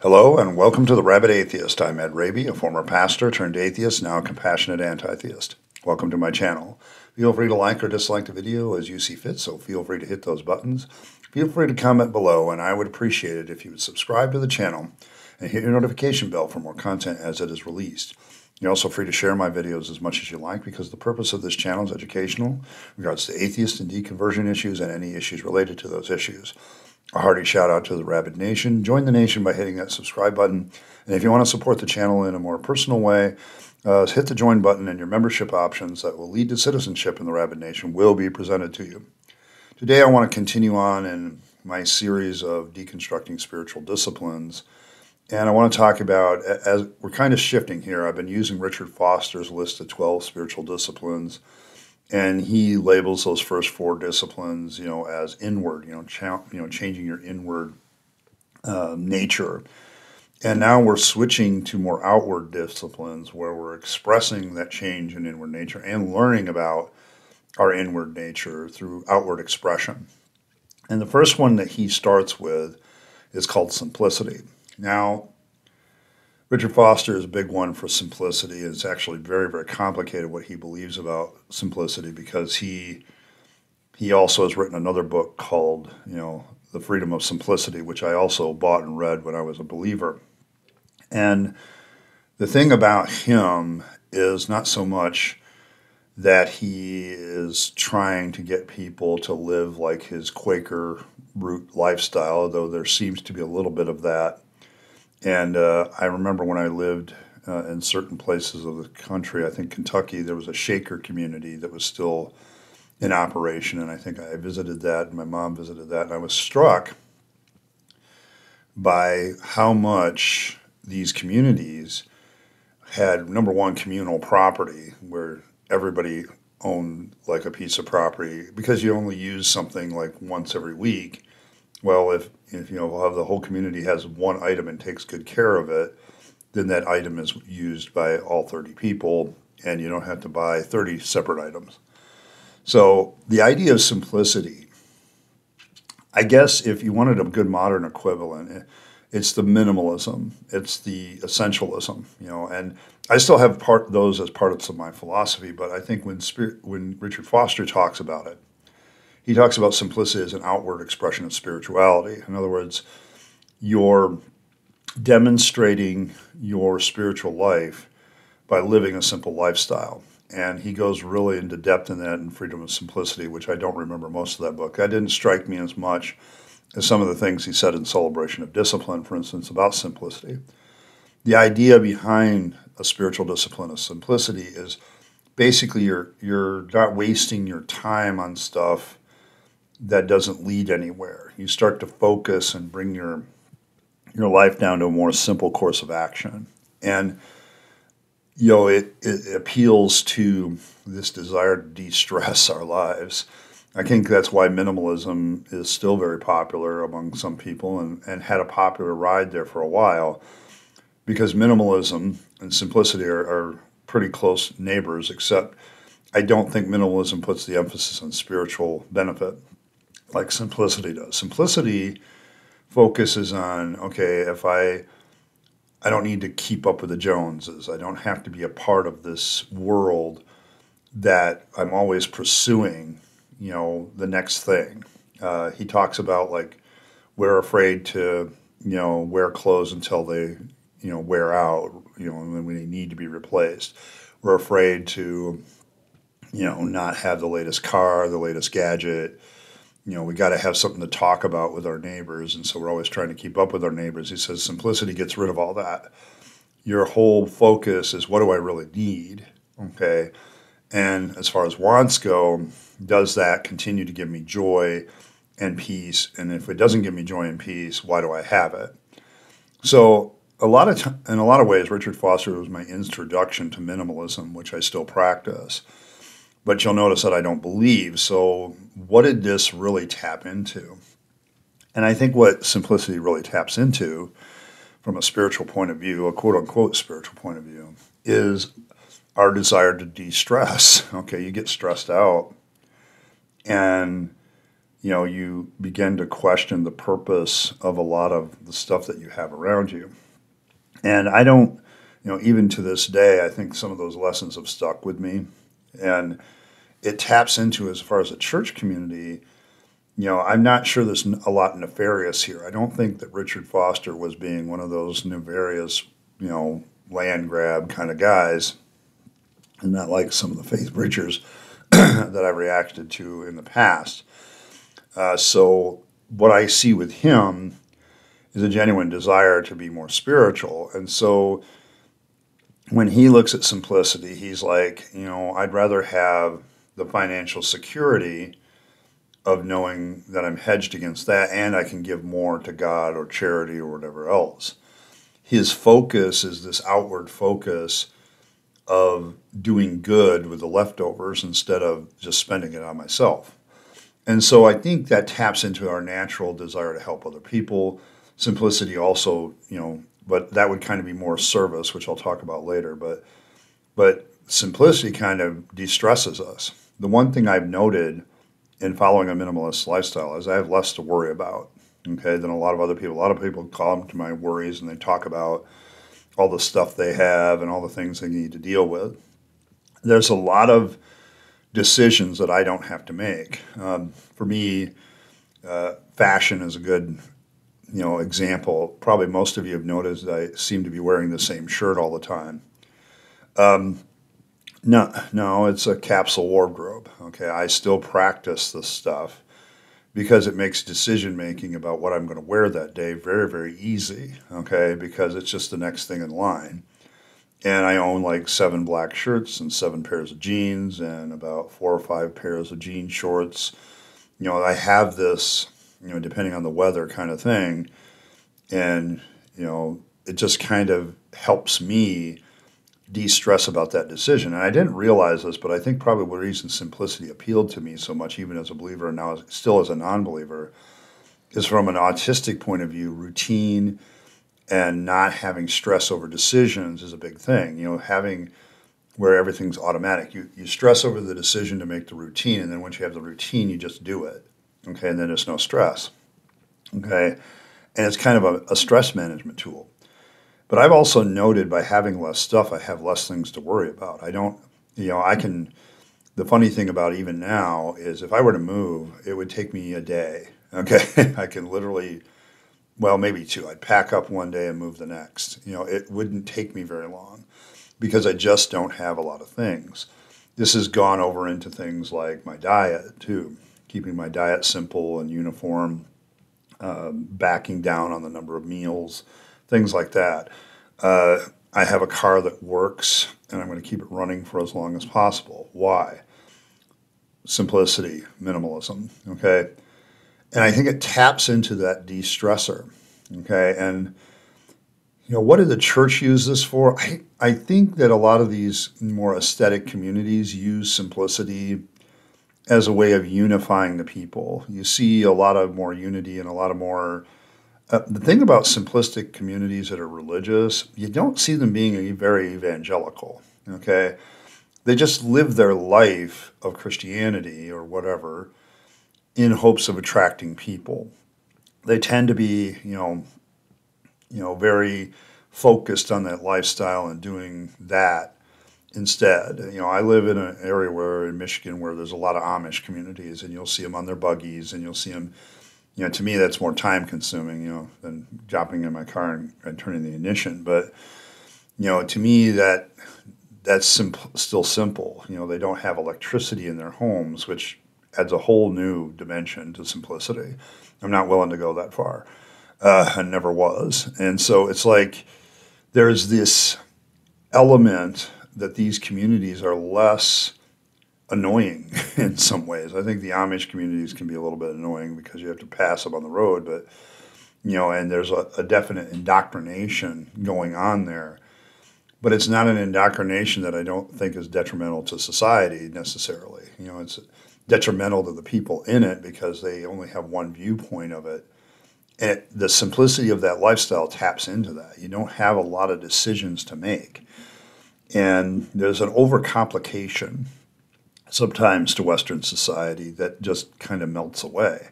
Hello and welcome to the Rabyd Atheist. I'm Rabyd, a former pastor turned atheist, now a compassionate anti-theist. Welcome to my channel. Feel free to like or dislike the video as you see fit, so feel free to hit those buttons. Feel free to comment below, and I would appreciate it if you would subscribe to the channel and hit your notification bell for more content as it is released. You're also free to share my videos as much as you like because the purpose of this channel is educational in regards to atheist and deconversion issues and any issues related to those issues. A hearty shout out to the Rabyd Nation. Join the nation by hitting that subscribe button. And if you want to support the channel in a more personal way, hit the join button, and your membership options that will lead to citizenship in the Rabyd Nation will be presented to you. Today I want to continue on in my series of deconstructing spiritual disciplines. And I want to talk about, as we're kind of shifting here, I've been using Richard Foster's list of 12 spiritual disciplines. And he labels those first 4 disciplines, as inward, changing your inward nature. And now we're switching to more outward disciplines where we're expressing that change in inward nature and learning about our inward nature through outward expression. And the first one that he starts with is called simplicity. Now, Richard Foster is a big one for simplicity. It's actually very, very complicated what he believes about simplicity because he also has written another book called, The Freedom of Simplicity, which I also bought and read when I was a believer. And the thing about him is not so much that he is trying to get people to live like his Quaker root lifestyle, although there seems to be a little bit of that. And I remember when I lived in certain places of the country, I think Kentucky, there was a Shaker community that was still in operation. And I think I visited that, and my mom visited that, and I was struck by how much these communities had, number one, communal property, where everybody owned like a piece of property, because you only use something like once every week. Well, if the whole community has one item and takes good care of it, then that item is used by all 30 people, and you don't have to buy 30 separate items. So the idea of simplicity, I guess if you wanted a good modern equivalent, it's the minimalism, it's the essentialism, and I still have those as parts of my philosophy, but I think when Richard Foster talks about it, he talks about simplicity as an outward expression of spirituality. In other words, you're demonstrating your spiritual life by living a simple lifestyle. And he goes really into depth in that in Freedom of Simplicity, which I don't remember most of that book. That didn't strike me as much as some of the things he said in Celebration of Discipline, for instance, about simplicity. The idea behind a spiritual discipline of simplicity is basically you're not wasting your time on stuff that doesn't lead anywhere. You start to focus and bring your life down to a more simple course of action. And, it appeals to this desire to de-stress our lives. I think that's why minimalism is still very popular among some people and had a popular ride there for a while, because minimalism and simplicity are pretty close neighbors, except I don't think minimalism puts the emphasis on spiritual benefit like simplicity does. Simplicity focuses on, okay, if I don't need to keep up with the Joneses. I don't have to be a part of this world that I'm always pursuing, the next thing. He talks about, like, we're afraid to, wear clothes until they, wear out, and then we need to be replaced. We're afraid to, not have the latest car, the latest gadget. We got to have something to talk about with our neighbors, and so we're always trying to keep up with our neighbors. He says simplicity gets rid of all that. Your whole focus is, what do I really need? Okay, and as far as wants go, does that continue to give me joy and peace? And if it doesn't give me joy and peace, why do I have it? So in a lot of ways, Richard Foster was my introduction to minimalism, which I still practice. But you'll notice that I don't believe. So what did this really tap into? And I think what simplicity really taps into, from a spiritual point of view, a quote-unquote spiritual point of view, is our desire to de-stress. Okay, you get stressed out, and you begin to question the purpose of a lot of the stuff that you have around you. And I don't, even to this day, I think some of those lessons have stuck with me. And it taps into, as far as a church community, I'm not sure there's a lot nefarious here. I don't think that Richard Foster was being one of those nefarious, land grab kind of guys, and not like some of the faith preachers that I reacted to in the past. So what I see with him is a genuine desire to be more spiritual. And so when he looks at simplicity, he's like, I'd rather have the financial security of knowing that I'm hedged against that and I can give more to God or charity or whatever else. His focus is this outward focus of doing good with the leftovers instead of just spending it on myself. And so I think that taps into our natural desire to help other people. Simplicity also, but that would kind of be more service, which I'll talk about later. But simplicity kind of de-stresses us. The one thing I've noted in following a minimalist lifestyle is I have less to worry about, than a lot of other people. A lot of people come to my worries and they talk about all the stuff they have and all the things they need to deal with. There's a lot of decisions that I don't have to make. For me, fashion is a good example. Probably most of you have noticed I seem to be wearing the same shirt all the time. No, it's a capsule wardrobe. I still practice this stuff because it makes decision making about what I'm going to wear that day very, very easy. Because it's just the next thing in line. And I own like 7 black shirts and 7 pairs of jeans and about 4 or 5 pairs of jean shorts. I have this, depending on the weather kind of thing. And, it just kind of helps me de-stress about that decision. And I didn't realize this, but I think probably the reason simplicity appealed to me so much, even as a believer and now still as a non-believer, is from an autistic point of view, routine and not having stress over decisions is a big thing. Having where everything's automatic. You stress over the decision to make the routine, and then once you have the routine, you just do it. And then there's no stress. And it's kind of a stress management tool. But I've also noted by having less stuff, I have less things to worry about. I don't, the funny thing about even now is if I were to move, it would take me a day. I can literally, well, maybe 2. I'd pack up one day and move the next. It wouldn't take me very long because I just don't have a lot of things. This has gone over into things like my diet too, keeping my diet simple and uniform, backing down on the number of meals, things like that. I have a car that works, and I'm going to keep it running for as long as possible. Why? Simplicity, minimalism, And I think it taps into that de-stressor, And, what did the church use this for? I think that a lot of these more aesthetic communities use simplicity as a way of unifying the people. You see a lot of more unity and a lot of more... the thing about simplistic communities that are religious, you don't see them being very evangelical, They just live their life of Christianity or whatever in hopes of attracting people. They tend to be, very focused on that lifestyle and doing that instead. I live in an area in Michigan where there's a lot of Amish communities, and you'll see them on their buggies, and you'll see them. To me, that's more time consuming, than jumping in my car and turning the ignition. But, to me, that's still simple. They don't have electricity in their homes, which adds a whole new dimension to simplicity. I'm not willing to go that far. I never was. And so it's like there's this element that these communities are less annoying in some ways. I think the Amish communities can be a little bit annoying because you have to pass them on the road, but and there's a definite indoctrination going on there. But it's not an indoctrination that I don't think is detrimental to society necessarily. It's detrimental to the people in it because they only have one viewpoint of it. And the simplicity of that lifestyle taps into that. You don't have a lot of decisions to make. And there's an overcomplication sometimes to Western society that just kind of melts away.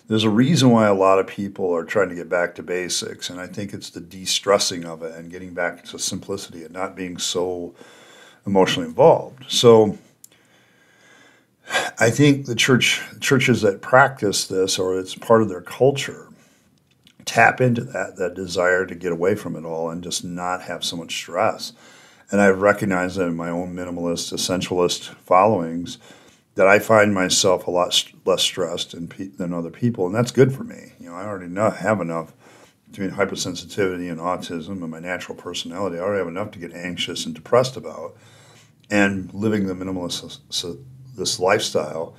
There's a reason why a lot of people are trying to get back to basics, and I think it's the de-stressing of it and getting back to simplicity and not being so emotionally involved. So I think the churches that practice this, or it's part of their culture, tap into that desire to get away from it all and just not have so much stress. And I've recognized that in my own minimalist, essentialist followings, that I find myself a lot less stressed than other people, and that's good for me. I already have enough between hypersensitivity and autism and my natural personality. I already have enough to get anxious and depressed about, and living the minimalist this lifestyle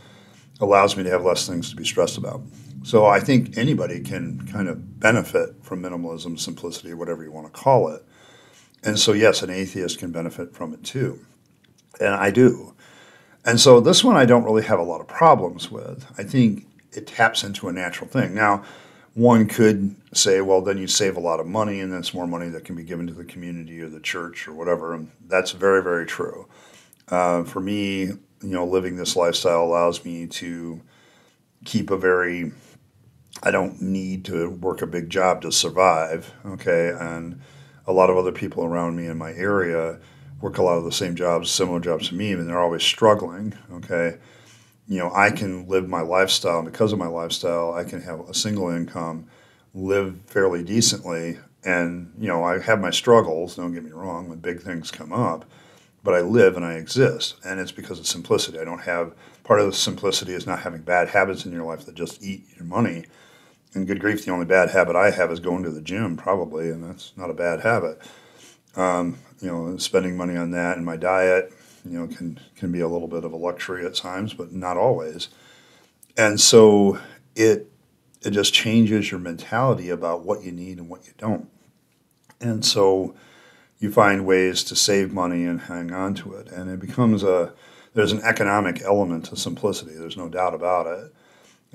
allows me to have less things to be stressed about. So I think anybody can kind of benefit from minimalism, simplicity, whatever you want to call it. And so, yes, an atheist can benefit from it too. And I do. And so this one I don't really have a lot of problems with. I think it taps into a natural thing. Now, one could say, well, then you save a lot of money, and that's more money that can be given to the community or the church or whatever. And that's very, very true. For me, living this lifestyle allows me to keep I don't need to work a big job to survive, okay? And a lot of other people around me in my area work a lot of the same jobs, similar jobs to me, and they're always struggling, okay? I can live my lifestyle, and because of my lifestyle, I can have a single income, live fairly decently, and, I have my struggles, don't get me wrong, when big things come up, but I live and I exist, and it's because of simplicity. Part of the simplicity is not having bad habits in your life that just eat your money. And good grief, the only bad habit I have is going to the gym, probably, and that's not a bad habit. Spending money on that and my diet, can be a little bit of a luxury at times, but not always. And so it just changes your mentality about what you need and what you don't. And so you find ways to save money and hang on to it. And it becomes there's an economic element to simplicity. There's no doubt about it.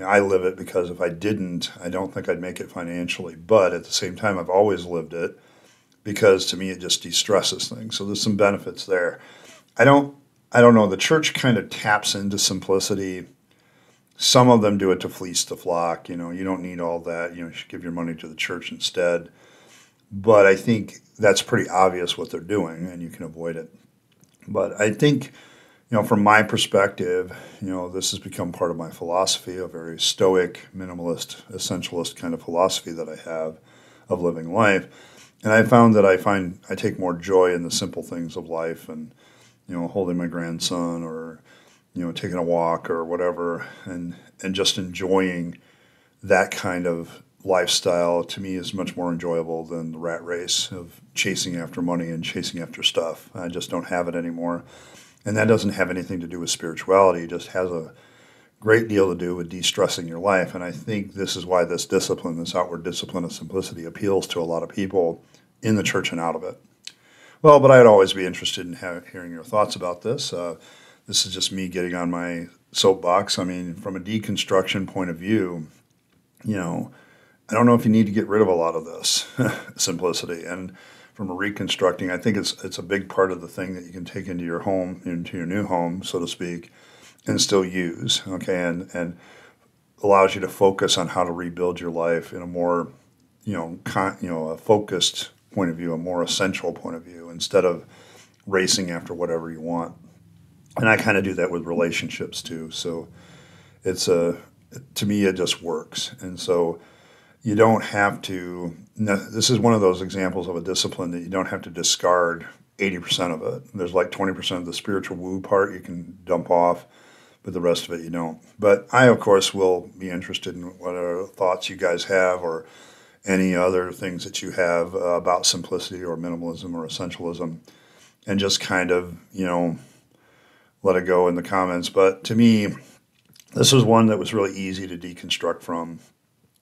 I live it because if I didn't, I don't think I'd make it financially. But at the same time, I've always lived it because to me it just de-stresses things. So there's some benefits there. I don't know. The church kind of taps into simplicity. Some of them do it to fleece the flock. You don't need all that. You should give your money to the church instead. But I think that's pretty obvious what they're doing, and you can avoid it. But I think, from my perspective, this has become part of my philosophy, a very stoic, minimalist, essentialist kind of philosophy that I have of living life. And I found that I take more joy in the simple things of life, and holding my grandson, or taking a walk or whatever, and just enjoying that kind of lifestyle to me is much more enjoyable than the rat race of chasing after money and chasing after stuff. I just don't have it anymore. And that doesn't have anything to do with spirituality. It just has a great deal to do with de-stressing your life. And I think this is why this discipline, this outward discipline of simplicity, appeals to a lot of people in the church and out of it. Well, but I'd always be interested in hearing your thoughts about this. This is just me getting on my soapbox. I mean, from a deconstruction point of view, I don't know if you need to get rid of a lot of this simplicity. And from a reconstructing, I think it's a big part of the thing that you can take into your home, into your new home, so to speak, and still use, okay, and allows you to focus on how to rebuild your life in a more, a focused point of view, a more essential point of view, instead of racing after whatever you want. And I kind of do that with relationships too. So to me, it just works. And so you don't have to, this is one of those examples of a discipline that you don't have to discard 80% of it. There's like 20% of the spiritual woo part you can dump off, but the rest of it you don't. But I, of course, will be interested in what other thoughts you guys have, or any other things that you have about simplicity or minimalism or essentialism, and just kind of, let it go in the comments. But to me, this was one that was really easy to deconstruct from,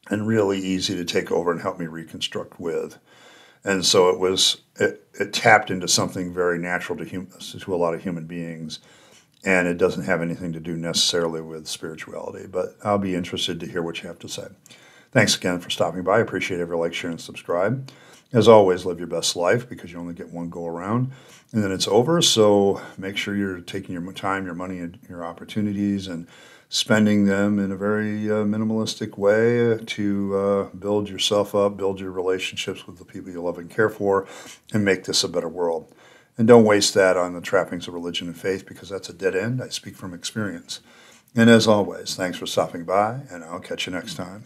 and really easy to take over and help me reconstruct with. And so it tapped into something very natural to a lot of human beings, and it doesn't have anything to do necessarily with spirituality. But I'll be interested to hear what you have to say. Thanks again for stopping by. I appreciate every like, share, and subscribe. As always, live your best life because you only get one go around and then it's over. So make sure you're taking your time, your money, and your opportunities and spending them in a very minimalistic way to build yourself up, build your relationships with the people you love and care for, and make this a better world. And don't waste that on the trappings of religion and faith because that's a dead end. I speak from experience. And as always, thanks for stopping by, and I'll catch you next time.